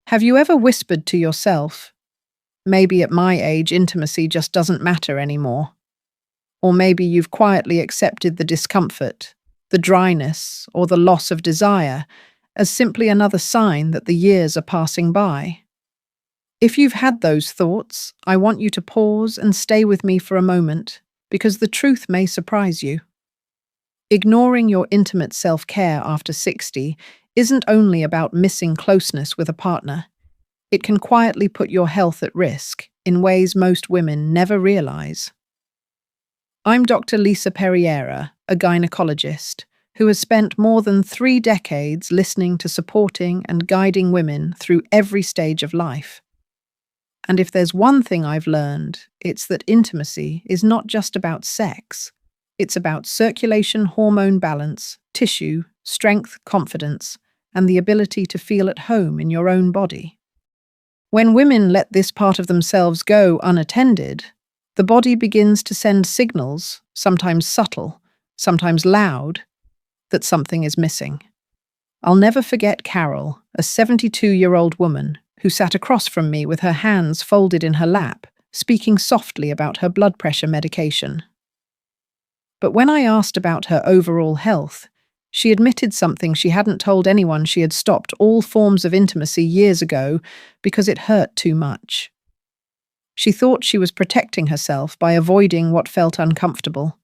Have you ever whispered to yourself, maybe at my age intimacy just doesn't matter anymore? Or maybe you've quietly accepted the discomfort, the dryness, or the loss of desire as simply another sign that the years are passing by. If you've had those thoughts, I want you to pause and stay with me for a moment, because the truth may surprise you. Ignoring your intimate self-care after 60 isn't only about missing closeness with a partner. It can quietly put your health at risk in ways most women never realize. I'm Dr. Lisa Perriera, a gynecologist who has spent more than 3 decades listening to supporting and guiding women through every stage of life. And if there's one thing I've learned, it's that intimacy is not just about sex. It's about circulation, hormone balance, tissue, strength, confidence, and the ability to feel at home in your own body. When women let this part of themselves go unattended, the body begins to send signals, sometimes subtle, sometimes loud, that something is missing. I'll never forget Carol, a 72-year-old woman who sat across from me with her hands folded in her lap, speaking softly about her blood pressure medication. But when I asked about her overall health, she admitted something she hadn't told anyone. She had stopped all forms of intimacy years ago because it hurt too much. She thought she was protecting herself by avoiding what felt uncomfortable.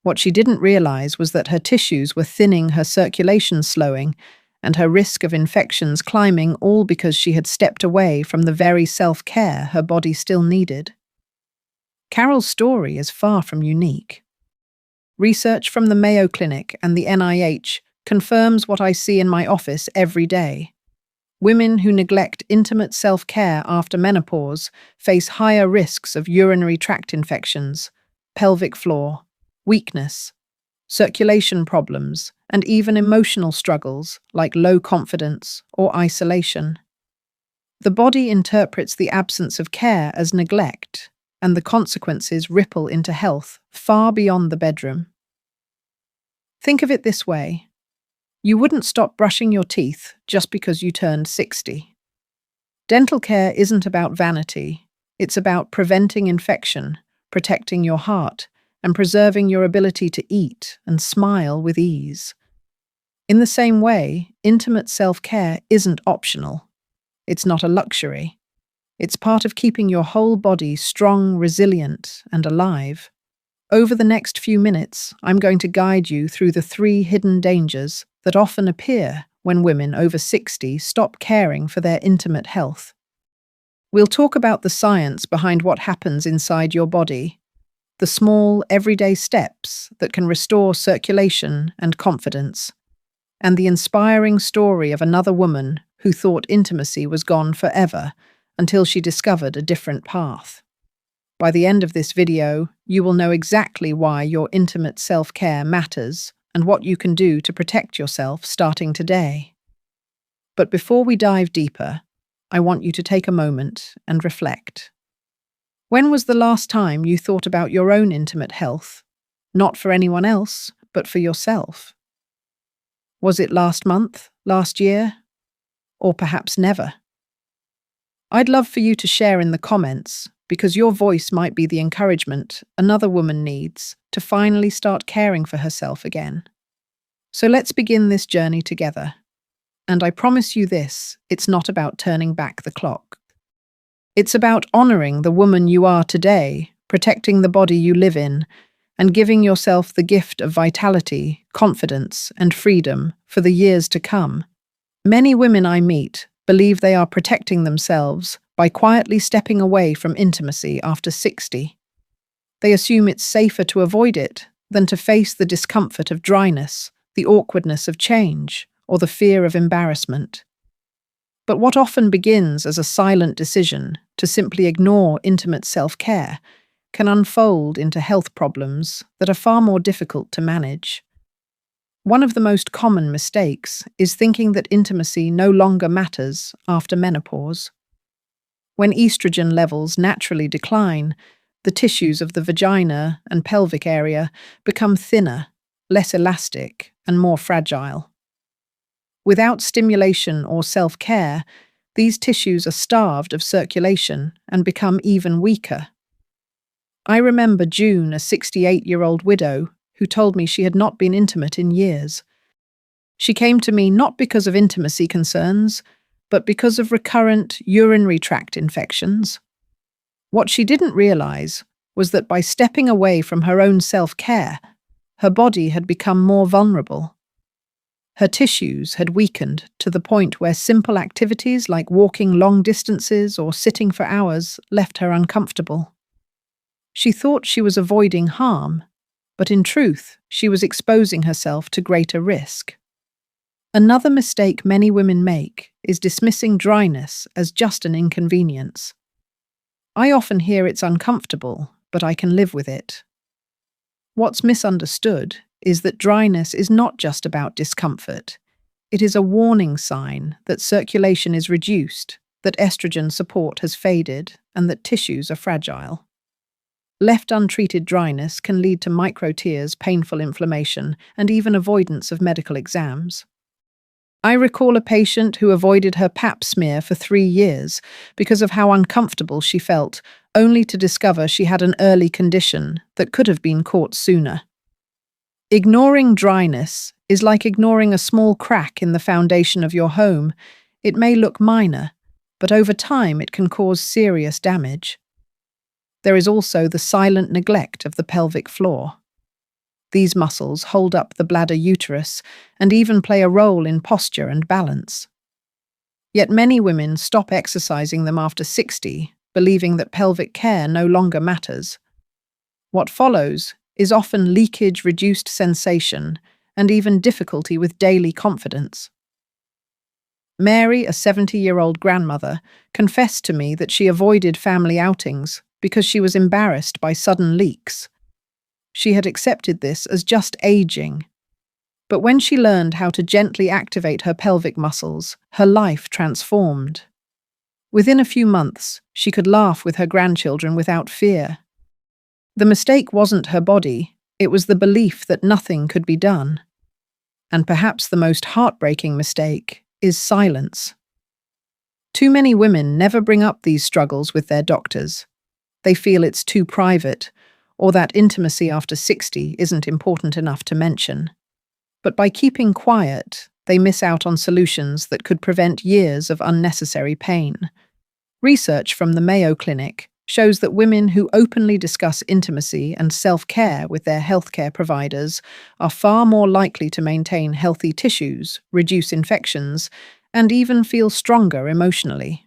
What she didn't realize was that her tissues were thinning, her circulation slowing, and her risk of infections climbing, all because she had stepped away from the very self-care her body still needed. Carol's story is far from unique. Research from the Mayo Clinic and the NIH confirms what I see in my office every day. Women who neglect intimate self-care after menopause face higher risks of urinary tract infections, pelvic floor, weakness, circulation problems, and even emotional struggles like low confidence or isolation. The body interprets the absence of care as neglect, and the consequences ripple into health far beyond the bedroom. Think of it this way. You wouldn't stop brushing your teeth just because you turned 60. Dental care isn't about vanity. It's about preventing infection, protecting your heart, and preserving your ability to eat and smile with ease. In the same way, intimate self-care isn't optional. It's not a luxury. It's part of keeping your whole body strong, resilient, and alive. Over the next few minutes, I'm going to guide you through the 3 hidden dangers that often appear when women over 60 stop caring for their intimate health. We'll talk about the science behind what happens inside your body, the small, everyday steps that can restore circulation and confidence, and the inspiring story of another woman who thought intimacy was gone forever until she discovered a different path. By the end of this video, you will know exactly why your intimate self-care matters and what you can do to protect yourself starting today. But before we dive deeper, I want you to take a moment and reflect. When was the last time you thought about your own intimate health, not for anyone else, but for yourself? Was it last month, last year, or perhaps never? I'd love for you to share in the comments, because your voice might be the encouragement another woman needs to finally start caring for herself again. So let's begin this journey together. And I promise you this, it's not about turning back the clock. It's about honoring the woman you are today, protecting the body you live in, and giving yourself the gift of vitality, confidence, and freedom for the years to come. Many women I meet believe they are protecting themselves by quietly stepping away from intimacy after 60. They assume it's safer to avoid it than to face the discomfort of dryness, the awkwardness of change, or the fear of embarrassment. But what often begins as a silent decision to simply ignore intimate self-care can unfold into health problems that are far more difficult to manage. One of the most common mistakes is thinking that intimacy no longer matters after menopause. When estrogen levels naturally decline, the tissues of the vagina and pelvic area become thinner, less elastic, and more fragile. Without stimulation or self-care, these tissues are starved of circulation and become even weaker. I remember June, a 68-year-old widow, who told me she had not been intimate in years. She came to me not because of intimacy concerns, but because of recurrent urinary tract infections. What she didn't realize was that by stepping away from her own self-care, her body had become more vulnerable. Her tissues had weakened to the point where simple activities like walking long distances or sitting for hours left her uncomfortable. She thought she was avoiding harm, but in truth, she was exposing herself to greater risk. Another mistake many women make is dismissing dryness as just an inconvenience. I often hear it's uncomfortable, but I can live with it. What's misunderstood is that dryness is not just about discomfort. It is a warning sign that circulation is reduced, that estrogen support has faded, and that tissues are fragile. Left untreated dryness can lead to microtears, painful inflammation, and even avoidance of medical exams. I recall a patient who avoided her pap smear for 3 years because of how uncomfortable she felt, only to discover she had an early condition that could have been caught sooner. Ignoring dryness is like ignoring a small crack in the foundation of your home. It may look minor, but over time it can cause serious damage. There is also the silent neglect of the pelvic floor. These muscles hold up the bladder uterus and even play a role in posture and balance. Yet many women stop exercising them after 60, believing that pelvic care no longer matters. What follows is often leakage, reduced sensation, and even difficulty with daily confidence. Mary, a 70-year-old grandmother, confessed to me that she avoided family outings because she was embarrassed by sudden leaks. She had accepted this as just aging. But when she learned how to gently activate her pelvic muscles, her life transformed. Within a few months, she could laugh with her grandchildren without fear. The mistake wasn't her body, it was the belief that nothing could be done. And perhaps the most heartbreaking mistake is silence. Too many women never bring up these struggles with their doctors. They feel it's too private, or that intimacy after 60 isn't important enough to mention. But by keeping quiet, they miss out on solutions that could prevent years of unnecessary pain. Research from the Mayo Clinic shows that women who openly discuss intimacy and self-care with their healthcare providers are far more likely to maintain healthy tissues, reduce infections, and even feel stronger emotionally.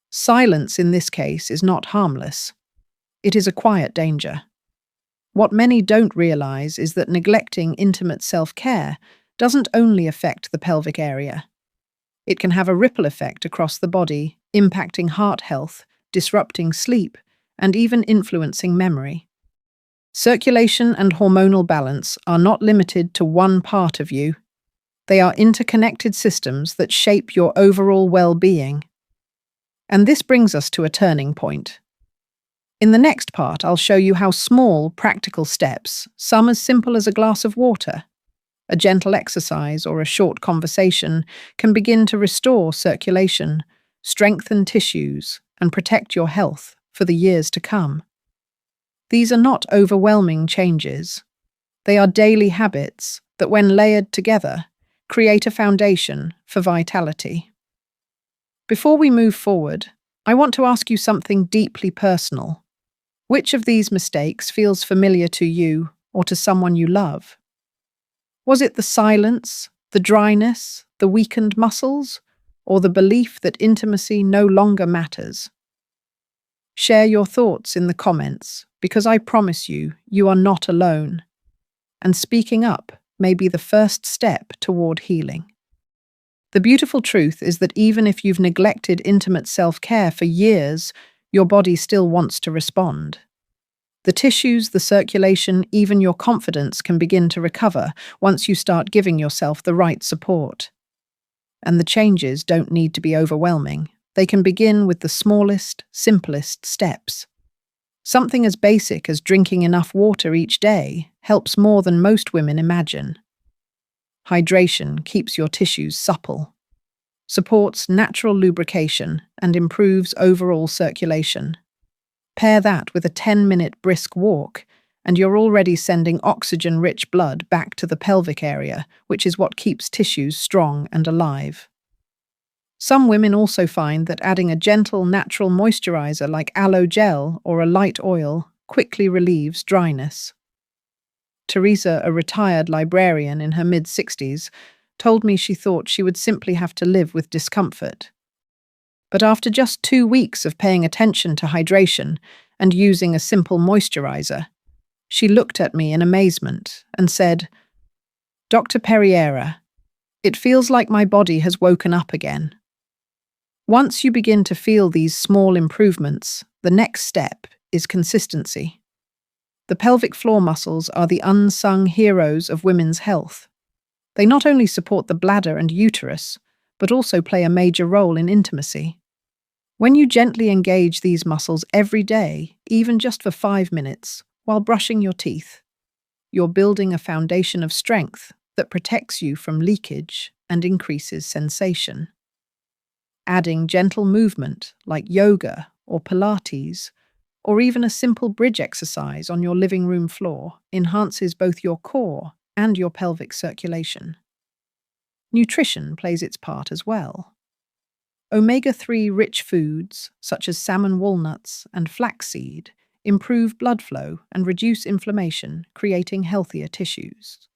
Silence in this case is not harmless. It is a quiet danger. What many don't realize is that neglecting intimate self-care doesn't only affect the pelvic area. It can have a ripple effect across the body, impacting heart health, disrupting sleep, and even influencing memory. Circulation and hormonal balance are not limited to one part of you. They are interconnected systems that shape your overall well-being. And this brings us to a turning point. In the next part, I'll show you how small, practical steps, some as simple as a glass of water, a gentle exercise, or a short conversation, can begin to restore circulation, strengthen tissues, and protect your health for the years to come. These are not overwhelming changes. They are daily habits that, when layered together, create a foundation for vitality. Before we move forward, I want to ask you something deeply personal. Which of these mistakes feels familiar to you or to someone you love? Was it the silence, the dryness, the weakened muscles, or the belief that intimacy no longer matters? Share your thoughts in the comments, because I promise you, you are not alone. And speaking up may be the first step toward healing. The beautiful truth is that even if you've neglected intimate self-care for years, your body still wants to respond. The tissues, the circulation, even your confidence can begin to recover once you start giving yourself the right support. And the changes don't need to be overwhelming. They can begin with the smallest, simplest steps. Something as basic as drinking enough water each day helps more than most women imagine. Hydration keeps your tissues supple. supports natural lubrication, and improves overall circulation. Pair that with a 10-minute brisk walk, and you're already sending oxygen-rich blood back to the pelvic area, which is what keeps tissues strong and alive. Some women also find that adding a gentle, natural moisturizer like aloe gel or a light oil quickly relieves dryness. Teresa, a retired librarian in her mid-60s, told me she thought she would simply have to live with discomfort. But after just 2 weeks of paying attention to hydration and using a simple moisturizer, she looked at me in amazement and said, "Dr. Perriera, it feels like my body has woken up again." Once you begin to feel these small improvements, the next step is consistency. The pelvic floor muscles are the unsung heroes of women's health. They not only support the bladder and uterus, but also play a major role in intimacy. When you gently engage these muscles every day, even just for 5 minutes, while brushing your teeth, you're building a foundation of strength that protects you from leakage and increases sensation. Adding gentle movement like yoga or Pilates, or even a simple bridge exercise on your living room floor, enhances both your core and your pelvic circulation. Nutrition plays its part as well. Omega-3 rich foods, such as salmon walnuts and flaxseed, improve blood flow and reduce inflammation, creating healthier tissues.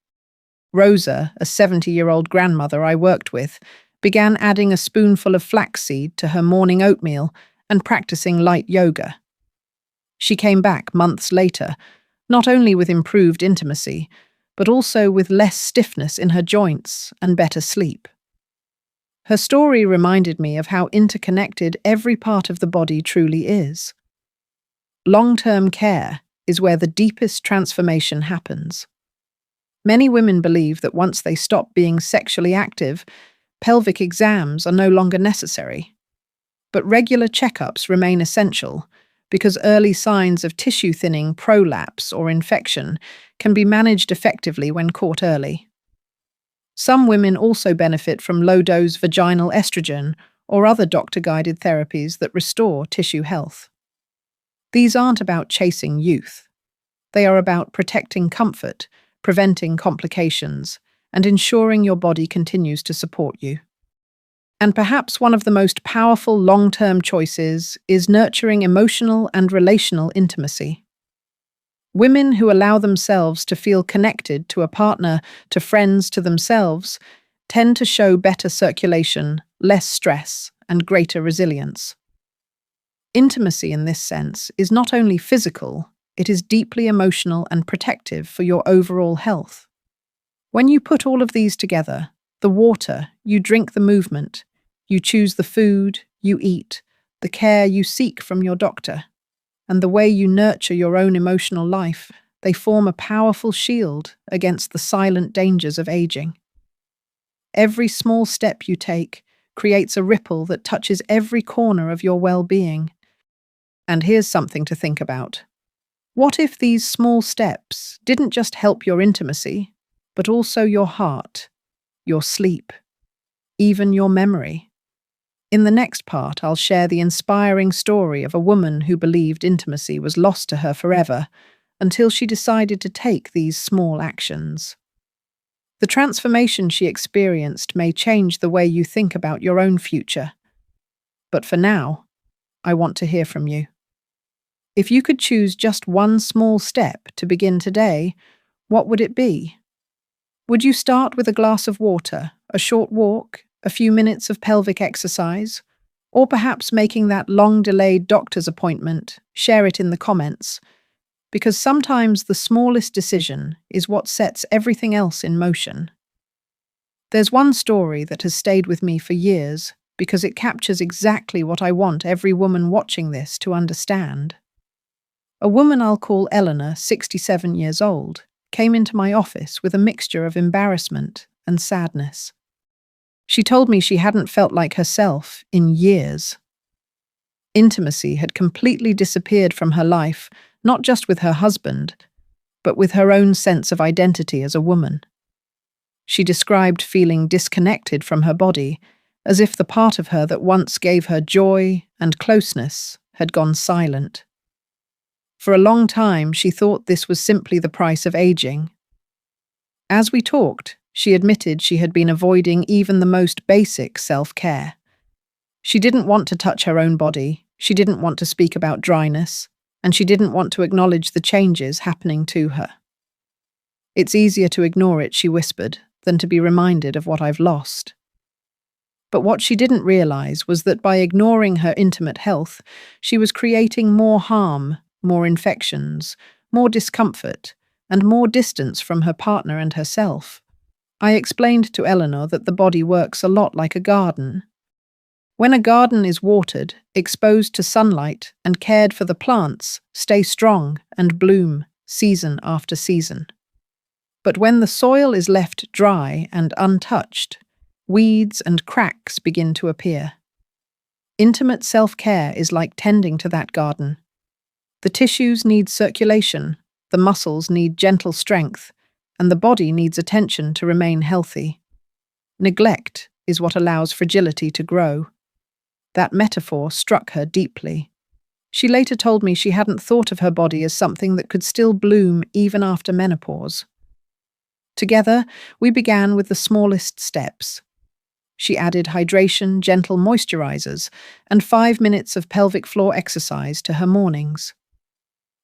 Rosa, a 70-year-old grandmother I worked with, began adding a spoonful of flaxseed to her morning oatmeal and practicing light yoga. She came back months later, not only with improved intimacy, but also with less stiffness in her joints and better sleep. Her story reminded me of how interconnected every part of the body truly is. Long-term care is where the deepest transformation happens. Many women believe that once they stop being sexually active, pelvic exams are no longer necessary. But regular checkups remain essential because early signs of tissue thinning, prolapse, or infection can be managed effectively when caught early. Some women also benefit from low-dose vaginal estrogen or other doctor-guided therapies that restore tissue health. These aren't about chasing youth. They are about protecting comfort, preventing complications, and ensuring your body continues to support you. And perhaps one of the most powerful long-term choices is nurturing emotional and relational intimacy. Women who allow themselves to feel connected to a partner, to friends, to themselves, tend to show better circulation, less stress, and greater resilience. Intimacy in this sense is not only physical, it is deeply emotional and protective for your overall health. When you put all of these together, the water, you drink the movement, you choose the food you eat, the care you seek from your doctor, and the way you nurture your own emotional life, they form a powerful shield against the silent dangers of aging. Every small step you take creates a ripple that touches every corner of your well-being. And here's something to think about. What if these small steps didn't just help your intimacy, but also your heart, your sleep, even your memory? In the next part, I'll share the inspiring story of a woman who believed intimacy was lost to her forever until she decided to take these small actions. The transformation she experienced may change the way you think about your own future. But for now, I want to hear from you. If you could choose just one small step to begin today, what would it be? Would you start with a glass of water, a short walk, a few minutes of pelvic exercise, or perhaps making that long-delayed doctor's appointment? Share it in the comments, because sometimes the smallest decision is what sets everything else in motion. There's one story that has stayed with me for years because it captures exactly what I want every woman watching this to understand. A woman I'll call Eleanor, 67 years old, came into my office with a mixture of embarrassment and sadness. She told me she hadn't felt like herself in years. Intimacy had completely disappeared from her life, not just with her husband, but with her own sense of identity as a woman. She described feeling disconnected from her body as if the part of her that once gave her joy and closeness had gone silent. For a long time, she thought this was simply the price of aging. As we talked, she admitted she had been avoiding even the most basic self-care. She didn't want to touch her own body, she didn't want to speak about dryness, and she didn't want to acknowledge the changes happening to her. "It's easier to ignore it," she whispered, "than to be reminded of what I've lost." But what she didn't realize was that by ignoring her intimate health, she was creating more harm, more infections, more discomfort, and more distance from her partner and herself. I explained to Eleanor that the body works a lot like a garden. When a garden is watered, exposed to sunlight, and cared for, the plants stay strong and bloom season after season. But when the soil is left dry and untouched, weeds and cracks begin to appear. Intimate self-care is like tending to that garden. The tissues need circulation, the muscles need gentle strength, and the body needs attention to remain healthy. Neglect is what allows fragility to grow. That metaphor struck her deeply. She later told me she hadn't thought of her body as something that could still bloom even after menopause. Together, we began with the smallest steps. She added hydration, gentle moisturizers, and 5 minutes of pelvic floor exercise to her mornings.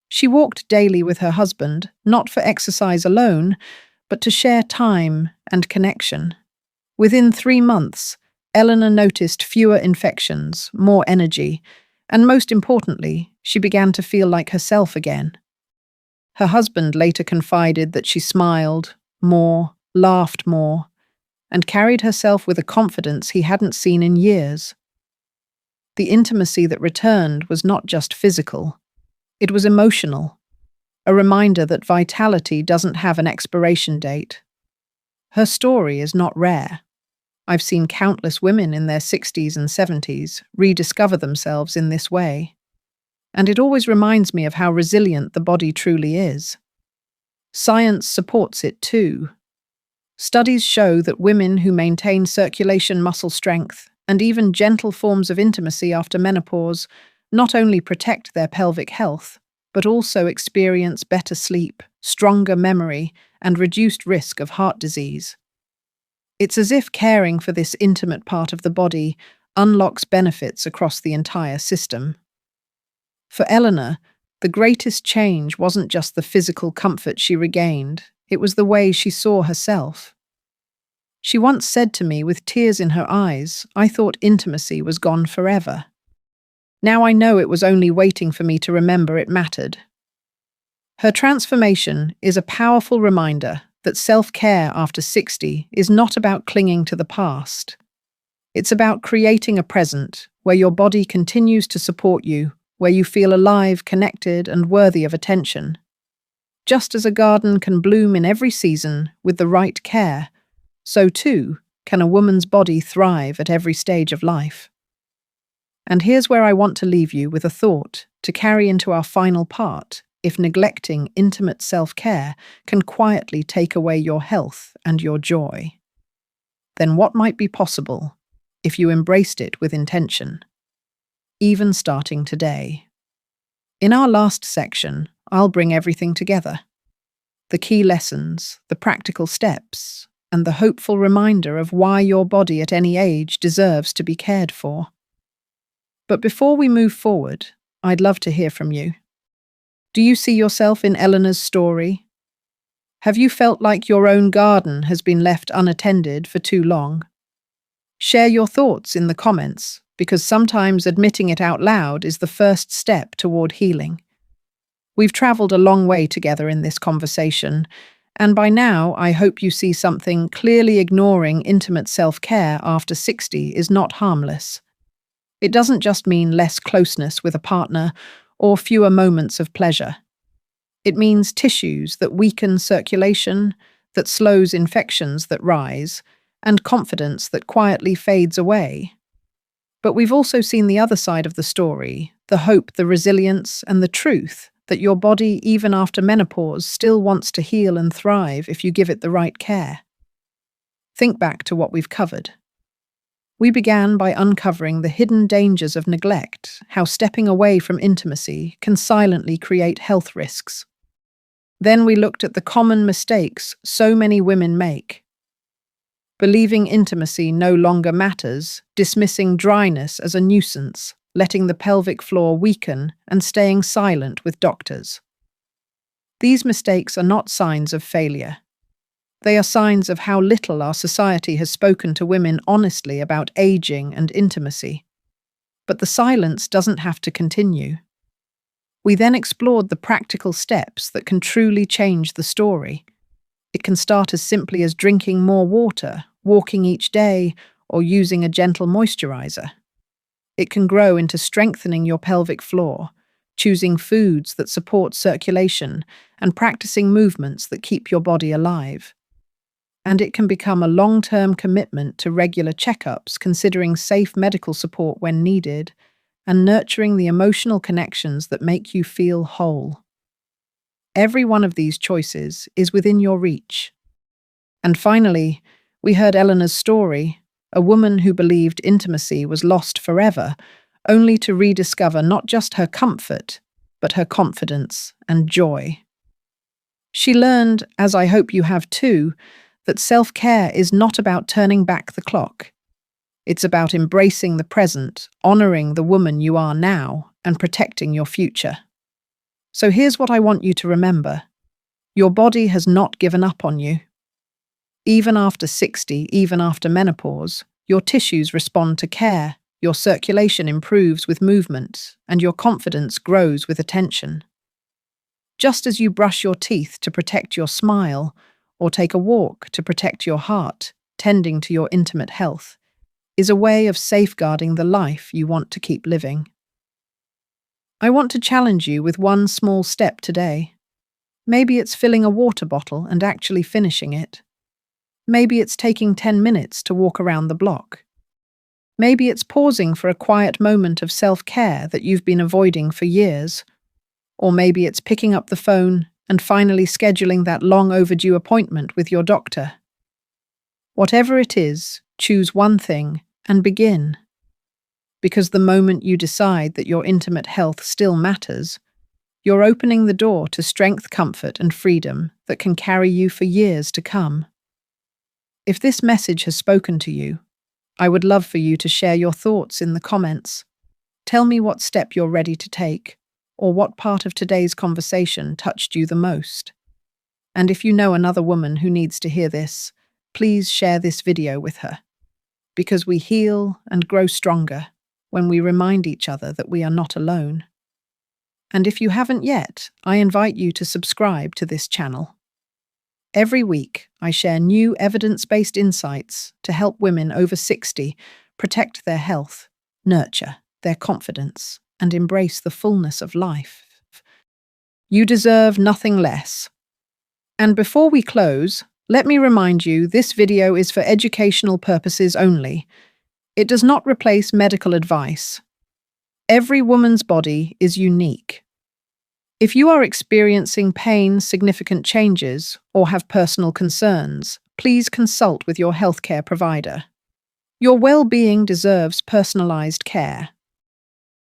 She walked daily with her husband, not for exercise alone, but to share time and connection. Within 3 months, Eleanor noticed fewer infections, more energy, and most importantly, she began to feel like herself again. Her husband later confided that she smiled more, laughed more, and carried herself with a confidence he hadn't seen in years. The intimacy that returned was not just physical, it was emotional, a reminder that vitality doesn't have an expiration date. Her story is not rare. I've seen countless women in their 60s and 70s rediscover themselves in this way, and it always reminds me of how resilient the body truly is. Science supports it too. Studies show that women who maintain circulation, muscle strength, and even gentle forms of intimacy after menopause not only protect their pelvic health, but also experience better sleep, stronger memory, and reduced risk of heart disease. It's as if caring for this intimate part of the body unlocks benefits across the entire system. For Eleanor, the greatest change wasn't just the physical comfort she regained, it was the way she saw herself. She once said to me with tears in her eyes, "I thought intimacy was gone forever. Now I know it was only waiting for me to remember it mattered." Her transformation is a powerful reminder that self-care after 60 is not about clinging to the past. It's about creating a present where your body continues to support you, where you feel alive, connected, and worthy of attention. Just as a garden can bloom in every season with the right care, so too can a woman's body thrive at every stage of life. And here's where I want to leave you with a thought to carry into our final part. If neglecting intimate self-care can quietly take away your health and your joy, then what might be possible if you embraced it with intention, even starting today? In our last section, I'll bring everything together. The key lessons, the practical steps, and the hopeful reminder of why your body at any age deserves to be cared for. But before we move forward, I'd love to hear from you. Do you see yourself in Eleanor's story? Have you felt like your own garden has been left unattended for too long? Share your thoughts in the comments, because sometimes admitting it out loud is the first step toward healing. We've traveled a long way together in this conversation, and by now I hope you see something clearly. Ignoring intimate self-care after 60 is not harmless. It doesn't just mean less closeness with a partner or fewer moments of pleasure. It means tissues that weaken circulation, that slows infections that rise, and confidence that quietly fades away. But we've also seen the other side of the story, the hope, the resilience, and the truth that your body, even after menopause, still wants to heal and thrive if you give it the right care. Think back to what we've covered. We began by uncovering the hidden dangers of neglect, how stepping away from intimacy can silently create health risks. Then we looked at the common mistakes so many women make. Believing intimacy no longer matters, dismissing dryness as a nuisance, letting the pelvic floor weaken, and staying silent with doctors. These mistakes are not signs of failure. They are signs of how little our society has spoken to women honestly about aging and intimacy. But the silence doesn't have to continue. We then explored the practical steps that can truly change the story. It can start as simply as drinking more water, walking each day, or using a gentle moisturizer. It can grow into strengthening your pelvic floor, choosing foods that support circulation, and practicing movements that keep your body alive. And it can become a long-term commitment to regular checkups, considering safe medical support when needed, and nurturing the emotional connections that make you feel whole. Every one of these choices is within your reach. And finally, we heard Eleanor's story, a woman who believed intimacy was lost forever, only to rediscover not just her comfort, but her confidence and joy. She learned, as I hope you have too, that self-care is not about turning back the clock. It's about embracing the present, honoring the woman you are now, and protecting your future. So here's what I want you to remember. Your body has not given up on you. Even after 60, even after menopause, your tissues respond to care, your circulation improves with movement, and your confidence grows with attention. Just as you brush your teeth to protect your smile, or take a walk to protect your heart, tending to your intimate health, is a way of safeguarding the life you want to keep living. I want to challenge you with one small step today. Maybe it's filling a water bottle and actually finishing it. Maybe it's taking 10 minutes to walk around the block. Maybe it's pausing for a quiet moment of self-care that you've been avoiding for years. Or maybe it's picking up the phone and finally scheduling that long overdue appointment with your doctor. Whatever it is, choose one thing and begin. Because the moment you decide that your intimate health still matters, you're opening the door to strength, comfort, and freedom that can carry you for years to come. If this message has spoken to you, I would love for you to share your thoughts in the comments. Tell me what step you're ready to take, or what part of today's conversation touched you the most. And if you know another woman who needs to hear this, please share this video with her. Because we heal and grow stronger when we remind each other that we are not alone. And if you haven't yet, I invite you to subscribe to this channel. Every week, I share new evidence-based insights to help women over 60 protect their health, nurture their confidence, and embrace the fullness of life. You deserve nothing less. And before we close, let me remind you this video is for educational purposes only. It does not replace medical advice. Every woman's body is unique. If you are experiencing pain, significant changes, or have personal concerns, please consult with your healthcare provider. Your well-being deserves personalized care.